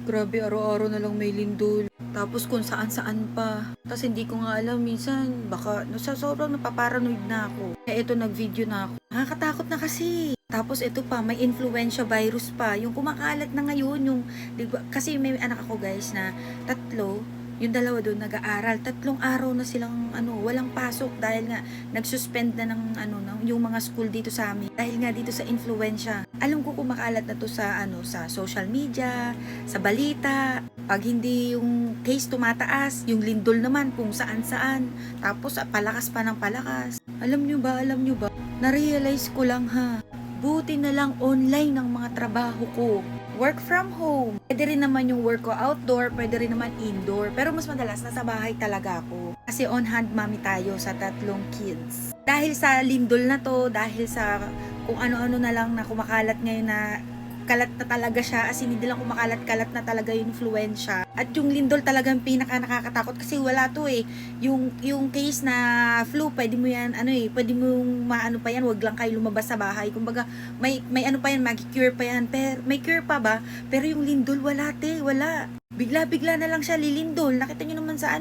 Grabe, araw-araw na lang may lindol. Tapos kung saan-saan pa. Tapos hindi ko nga alam, minsan baka sa sobrang napaparanoid na ako. Kaya ito nag-video na ako. Nakakatakot na kasi. Tapos ito pa, may influenza virus pa. Yung kumakalat na ngayon, yung, di ba, kasi may anak ako guys na tatlo, yung dalawa doon nag-aaral, 3 araw na silang walang pasok dahil nga nag-suspend na ng yung mga school dito sa amin dahil nga dito sa influenza. Alam ko kumakalat na to sa sa social media, sa balita. Pag hindi yung case tumataas, yung lindol naman kung saan-saan. Tapos palakas pa ng palakas. Alam nyo ba? Na-realize ko lang ha. Buti na lang online ang mga trabaho ko. Work from home. Pwede rin naman yung work ko outdoor, pwede rin naman indoor. Pero mas madalas, nasa bahay talaga ako. Kasi on-hand mommy tayo sa 3 kids. Dahil sa lindol na to, dahil sa kung ano-ano na lang na kumakalat ngayon na kalat na talaga siya, as in hindi lang kumakalat-kalat na talaga yung influensya. At yung lindol talagang pinaka nakakatakot kasi wala to eh. Yung case na flu, pwede mo yan, pwede mo maano pa yan, wag lang kayo lumabas sa bahay. Kumbaga, may ano pa yan, mag-cure pa yan. Pero, may cure pa ba? Pero yung lindol, wala wala. Bigla-bigla na lang siya lilindol. Nakita niyo naman sa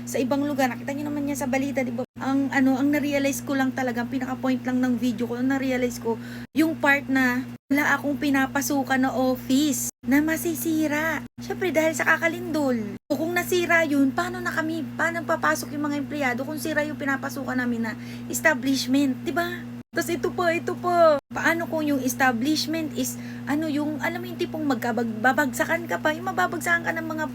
sa ibang lugar, nakita niyo naman yan sa balita, di ba? Ang na-realize ko lang talaga, pinaka-point lang ng video ko, na-realize ko, yung part na wala akong pinapasukan na office na masisira. Syempre dahil sa kakalindol. O kung nasira yun, paano papasok yung mga empleyado kung sira yung pinapasukan namin na establishment, di ba? Tapos ito pa. Paano kung yung establishment is, yung, alam mo yung tipong babagsakan ka pa, yung mababagsakan ka ng mga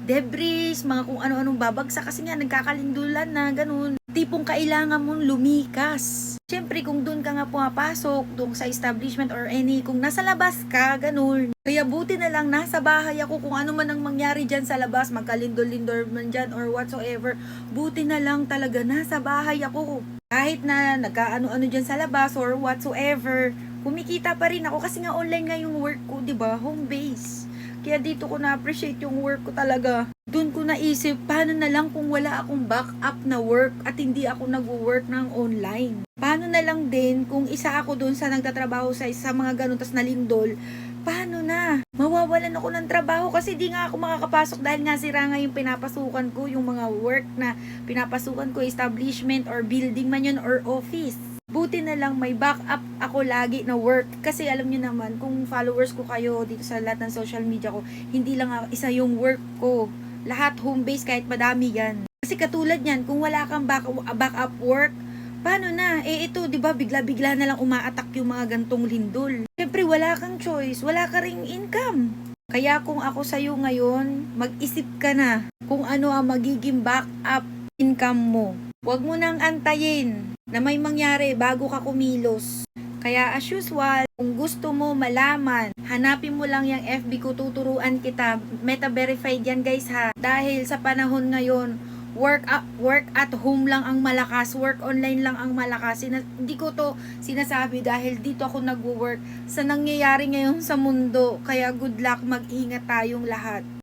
debris, mga kung ano-anong babagsak kasi nga nagkakalindulan na, ganun. Tipong kailangan mong lumikas. Siyempre, kung doon ka nga pumapasok, doon sa establishment or kung nasa labas ka, ganun. Kaya buti na lang, nasa bahay ako, kung ano man ang mangyari dyan sa labas, magkalindol-lindol man dyan or whatsoever, buti na lang talaga, nasa bahay ako. Kahit na nagkaano-ano dyan sa labas or whatsoever, kumikita pa rin ako kasi nga online nga yung work ko, diba? Home base. Kaya dito ko na-appreciate yung work ko talaga. Doon ko naisip, paano na lang kung wala akong backup na work at hindi ako nag-work ng online? Paano na lang din kung isa ako doon sa nagtatrabaho sa mga ganun tas nalindol? Paano na? Mawawalan ako ng trabaho kasi di nga ako makakapasok dahil nga sira nga yung pinapasukan ko, yung mga work na pinapasukan ko, establishment or building man yun or office. Buti na lang may backup ako lagi na work. Kasi alam niyo naman, kung followers ko kayo dito sa lahat ng social media ko, hindi lang isa yung work ko. Lahat home base kahit madami yan. Kasi katulad yan, kung wala kang backup work, paano na? Ito, di ba, bigla-bigla na lang umaatak yung mga gantong lindol. Siyempre, wala kang choice, wala ka ring income. Kaya kung ako sa'yo ngayon, mag-isip ka na kung ano ang magiging backup income mo. Huwag mo nang antayin na may mangyari bago ka kumilos. Kaya as usual, kung gusto mo malaman, hanapin mo lang yung FB ko, tuturuan kita. Meta verified yan guys ha. Dahil sa panahon ngayon, work at home lang ang malakas, work online lang ang malakas. Hindi ko to sinasabi dahil dito ako nagwo-work sa nangyayari ngayon sa mundo. Kaya good luck, mag-ingat tayong lahat.